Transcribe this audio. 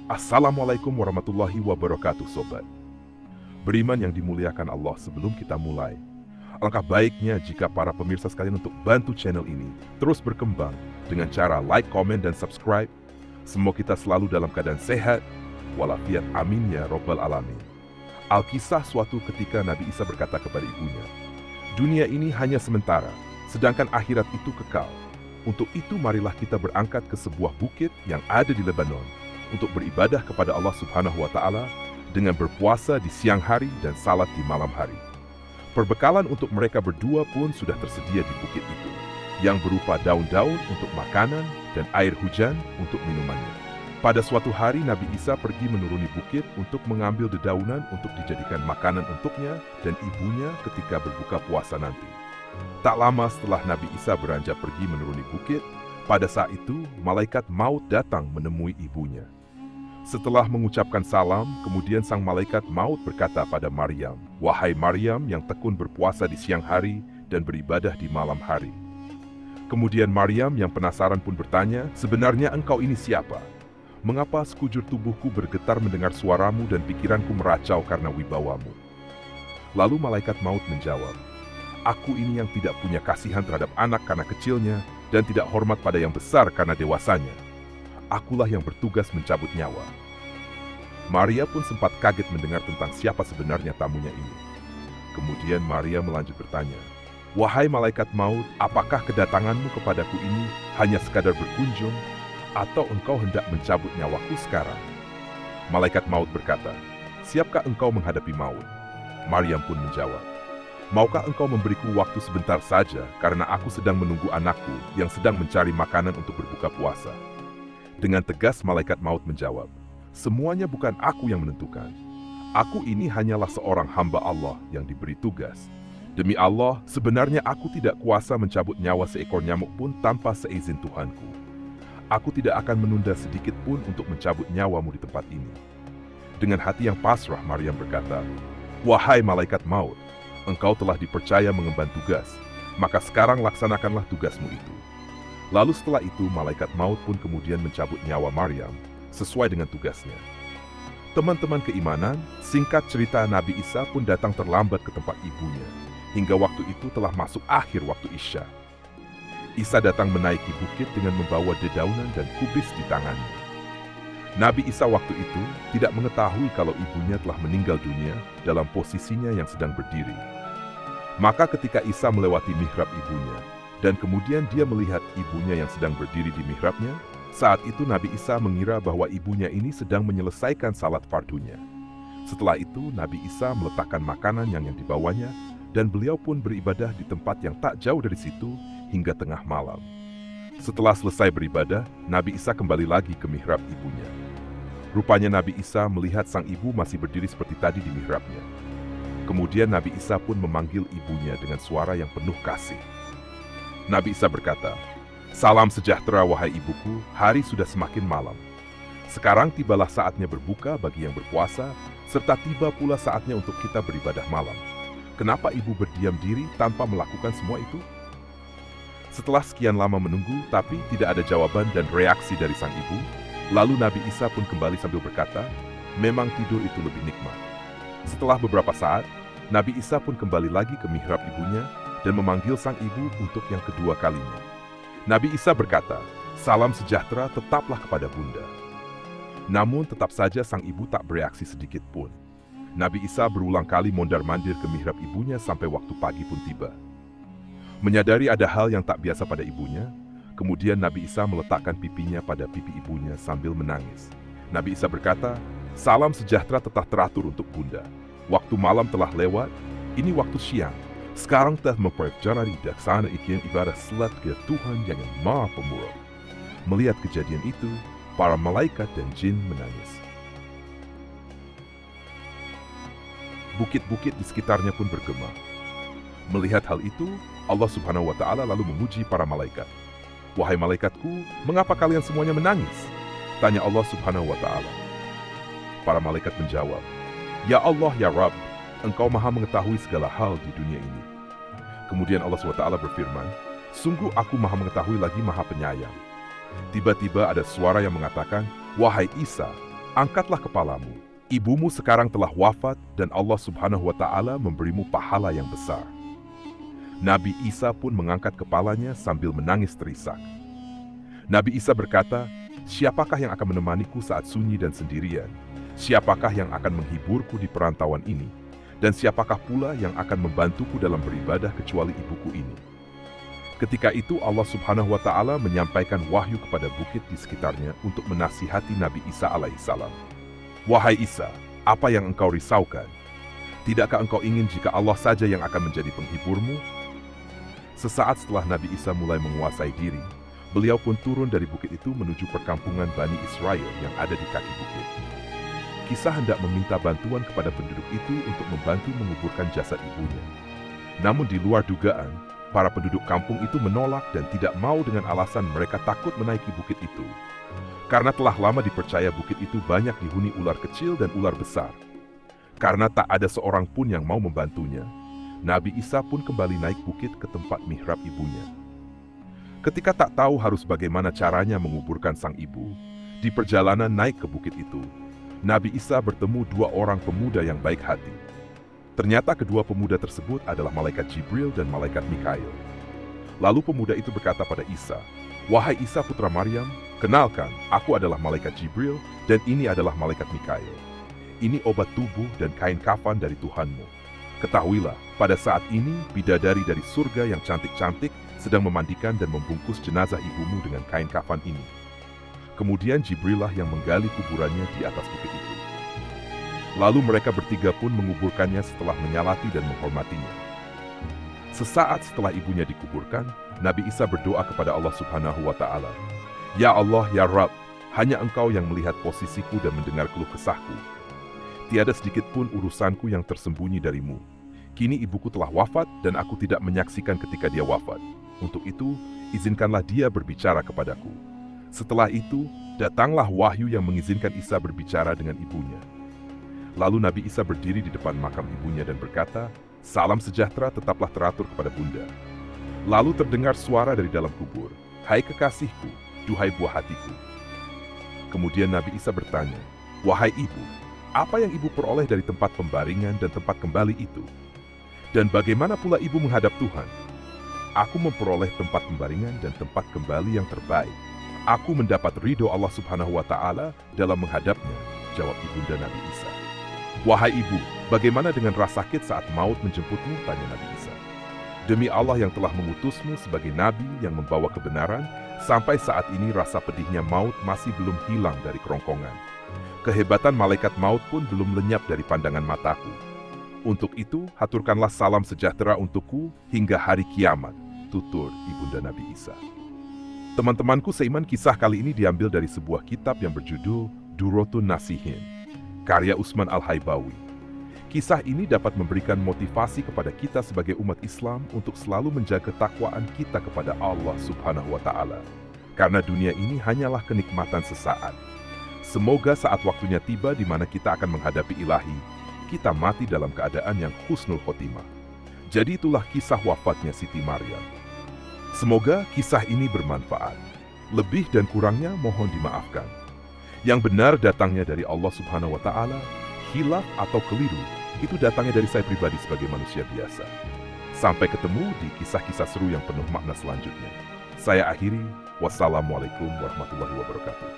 Assalamualaikum warahmatullahi wabarakatuh, sobat. Beriman yang dimuliakan Allah, sebelum kita mulai, alangkah baiknya jika para pemirsa sekalian untuk bantu channel ini terus berkembang dengan cara like, komen, dan subscribe. Semoga kita selalu dalam keadaan sehat, walafiat, amin ya robbal alamin. Alkisah suatu ketika Nabi Isa berkata kepada ibunya, dunia ini hanya sementara, sedangkan akhirat itu kekal. Untuk itu marilah kita berangkat ke sebuah bukit yang ada di Lebanon untuk beribadah kepada Allah Subhanahu wa Ta'ala dengan berpuasa di siang hari dan salat di malam hari. Perbekalan untuk mereka berdua pun sudah tersedia di bukit itu, yang berupa daun-daun untuk makanan dan air hujan untuk minumannya. Pada suatu hari Nabi Isa pergi menuruni bukit untuk mengambil dedaunan untuk dijadikan makanan untuknya dan ibunya ketika berbuka puasa nanti. Tak lama setelah Nabi Isa beranjak pergi menuruni bukit, pada saat itu malaikat maut datang menemui ibunya. Setelah mengucapkan salam, kemudian sang malaikat maut berkata pada Maryam, "Wahai Maryam yang tekun berpuasa di siang hari dan beribadah di malam hari." Kemudian Maryam yang penasaran pun bertanya, "Sebenarnya engkau ini siapa? Mengapa sekujur tubuhku bergetar mendengar suaramu dan pikiranku meracau karena wibawamu?" Lalu malaikat maut menjawab, "Aku ini yang tidak punya kasihan terhadap anak karena kecilnya dan tidak hormat pada yang besar karena dewasanya. Akulah yang bertugas mencabut nyawa." Maria pun sempat kaget mendengar tentang siapa sebenarnya tamunya ini. Kemudian Maria melanjut bertanya, "Wahai malaikat maut, apakah kedatanganmu kepadaku ini hanya sekadar berkunjung, atau engkau hendak mencabut nyawaku sekarang?" Malaikat maut berkata, "Siapkah engkau menghadapi maut?" Maryam pun menjawab, "Maukah engkau memberiku waktu sebentar saja karena aku sedang menunggu anakku yang sedang mencari makanan untuk berbuka puasa?" Dengan tegas malaikat maut menjawab, "Semuanya bukan aku yang menentukan. Aku ini hanyalah seorang hamba Allah yang diberi tugas. Demi Allah, sebenarnya aku tidak kuasa mencabut nyawa seekor nyamuk pun tanpa seizin Tuhanku. Aku tidak akan menunda sedikit pun untuk mencabut nyawamu di tempat ini." Dengan hati yang pasrah, Maryam berkata, "Wahai malaikat maut, engkau telah dipercaya mengemban tugas, maka sekarang laksanakanlah tugasmu itu." Lalu setelah itu malaikat maut pun kemudian mencabut nyawa Maryam sesuai dengan tugasnya. Teman-teman keimanan, singkat cerita Nabi Isa pun datang terlambat ke tempat ibunya, hingga waktu itu telah masuk akhir waktu Isya. Isa datang menaiki bukit dengan membawa dedaunan dan kubis di tangannya. Nabi Isa waktu itu tidak mengetahui kalau ibunya telah meninggal dunia dalam posisinya yang sedang berdiri. Maka ketika Isa melewati mihrab ibunya, dan kemudian dia melihat ibunya yang sedang berdiri di mihrabnya, saat itu Nabi Isa mengira bahwa ibunya ini sedang menyelesaikan salat fardunya. Setelah itu Nabi Isa meletakkan makanan yang dibawanya, dan beliau pun beribadah di tempat yang tak jauh dari situ hingga tengah malam. Setelah selesai beribadah, Nabi Isa kembali lagi ke mihrab ibunya. Rupanya Nabi Isa melihat sang ibu masih berdiri seperti tadi di mihrabnya. Kemudian Nabi Isa pun memanggil ibunya dengan suara yang penuh kasih. Nabi Isa berkata, "Salam sejahtera wahai ibuku, hari sudah semakin malam. Sekarang tibalah saatnya berbuka bagi yang berpuasa, serta tiba pula saatnya untuk kita beribadah malam. Kenapa ibu berdiam diri tanpa melakukan semua itu?" Setelah sekian lama menunggu, tapi tidak ada jawaban dan reaksi dari sang ibu, lalu Nabi Isa pun kembali sambil berkata, "Memang tidur itu lebih nikmat." Setelah beberapa saat, Nabi Isa pun kembali lagi ke mihrab ibunya dan memanggil sang ibu untuk yang kedua kalinya. Nabi Isa berkata, "Salam sejahtera tetaplah kepada bunda." Namun tetap saja sang ibu tak bereaksi sedikit pun. Nabi Isa berulang kali mondar-mandir ke mihrab ibunya sampai waktu pagi pun tiba. Menyadari ada hal yang tak biasa pada ibunya, kemudian Nabi Isa meletakkan pipinya pada pipi ibunya sambil menangis. Nabi Isa berkata, "Salam sejahtera tetap teratur untuk bunda. Waktu malam telah lewat, ini waktu siang. Sekarang telah mempelajari daksana ikian ibadah salat ke Tuhan yang Maha Pemurah." Melihat kejadian itu, para malaikat dan jin menangis. Bukit-bukit di sekitarnya pun bergema. Melihat hal itu, Allah Subhanahu wa Ta'ala lalu memuji para malaikat. "Wahai malaikatku, mengapa kalian semuanya menangis?" tanya Allah Subhanahu wa Ta'ala. Para malaikat menjawab, "Ya Allah, ya Rabb, Engkau maha mengetahui segala hal di dunia ini." Kemudian Allah SWT berfirman, "Sungguh aku maha mengetahui lagi maha penyayang." Tiba-tiba ada suara yang mengatakan, "Wahai Isa, Angkatlah kepalamu, ibumu sekarang telah wafat dan Allah Subhanahu wa Ta'ala memberimu pahala yang besar. Nabi Isa pun mengangkat kepalanya sambil menangis terisak. Nabi Isa berkata, "Siapakah yang akan menemaniku saat sunyi dan sendirian? Siapakah yang akan menghiburku di perantauan ini? Dan siapakah pula yang akan membantuku dalam beribadah kecuali ibuku ini?" Ketika itu Allah Subhanahu wa Ta'ala menyampaikan wahyu kepada bukit di sekitarnya untuk menasihati Nabi Isa alaihissalam. "Wahai Isa, apa yang engkau risaukan? Tidakkah engkau ingin jika Allah saja yang akan menjadi penghiburmu?" Sesaat setelah Nabi Isa mulai menguasai diri, beliau pun turun dari bukit itu menuju perkampungan Bani Israel yang ada di kaki bukit. Kisah hendak meminta bantuan kepada penduduk itu untuk membantu menguburkan jasad ibunya. Namun di luar dugaan, para penduduk kampung itu menolak dan tidak mau dengan alasan mereka takut menaiki bukit itu. Karena telah lama dipercaya bukit itu banyak dihuni ular kecil dan ular besar. Karena tak ada seorang pun yang mau membantunya, Nabi Isa pun kembali naik bukit ke tempat mihrab ibunya. Ketika tak tahu harus bagaimana caranya menguburkan sang ibu, di perjalanan naik ke bukit itu, Nabi Isa bertemu dua orang pemuda yang baik hati. Ternyata kedua pemuda tersebut adalah malaikat Jibril dan malaikat Mikail. Lalu pemuda itu berkata pada Isa, "Wahai Isa putra Maryam, kenalkan, aku adalah malaikat Jibril dan ini adalah malaikat Mikail. Ini obat tubuh dan kain kafan dari Tuhanmu. Ketahuilah, pada saat ini bidadari dari surga yang cantik-cantik sedang memandikan dan membungkus jenazah ibumu dengan kain kafan ini." Kemudian Jibrillah yang menggali kuburannya di atas bukit itu. Lalu mereka bertiga pun menguburkannya setelah menyalati dan menghormatinya. Sesaat setelah ibunya dikuburkan, Nabi Isa berdoa kepada Allah Subhanahu wa Ta'ala, "Ya Allah, ya Rabb, hanya Engkau yang melihat posisiku dan mendengar keluh kesahku. Tiada sedikit pun urusanku yang tersembunyi darimu. Kini ibuku telah wafat dan aku tidak menyaksikan ketika dia wafat. Untuk itu, izinkanlah dia berbicara kepadaku." Setelah itu, datanglah wahyu yang mengizinkan Isa berbicara dengan ibunya. Lalu Nabi Isa berdiri di depan makam ibunya dan berkata, "Salam sejahtera tetaplah teratur kepada bunda." Lalu terdengar suara dari dalam kubur, "Hai kekasihku, duhai buah hatiku." Kemudian Nabi Isa bertanya, "Wahai ibu, apa yang ibu peroleh dari tempat pembaringan dan tempat kembali itu? Dan bagaimana pula ibu menghadap Tuhan?" "Aku memperoleh tempat pembaringan dan tempat kembali yang terbaik. Aku mendapat ridho Allah Subhanahu wa Ta'ala dalam menghadapnya," jawab ibunda Nabi Isa. "Wahai ibu, bagaimana dengan rasa sakit saat maut menjemputmu?" tanya Nabi Isa. "Demi Allah yang telah mengutusmu sebagai nabi yang membawa kebenaran, sampai saat ini rasa pedihnya maut masih belum hilang dari kerongkongan. Kehebatan malaikat maut pun belum lenyap dari pandangan mataku. Untuk itu, haturkanlah salam sejahtera untukku hingga hari kiamat," tutur ibunda Nabi Isa. Teman-temanku seiman, kisah kali ini diambil dari sebuah kitab yang berjudul Durratun Nasihin, karya Utsman Al-Haibawi. Kisah ini dapat memberikan motivasi kepada kita sebagai umat Islam untuk selalu menjaga ketakwaan kita kepada Allah Subhanahu wa Ta'ala. Karena dunia ini hanyalah kenikmatan sesaat. Semoga saat waktunya tiba di mana kita akan menghadapi Ilahi, kita mati dalam keadaan yang husnul khotimah. Jadi itulah kisah wafatnya Siti Maryam. Semoga kisah ini bermanfaat. Lebih dan kurangnya mohon dimaafkan. Yang benar datangnya dari Allah Subhanahu wa Ta'ala, hilaf atau keliru itu datangnya dari saya pribadi sebagai manusia biasa. Sampai ketemu di kisah-kisah seru yang penuh makna selanjutnya. Saya akhiri, wassalamualaikum warahmatullahi wabarakatuh.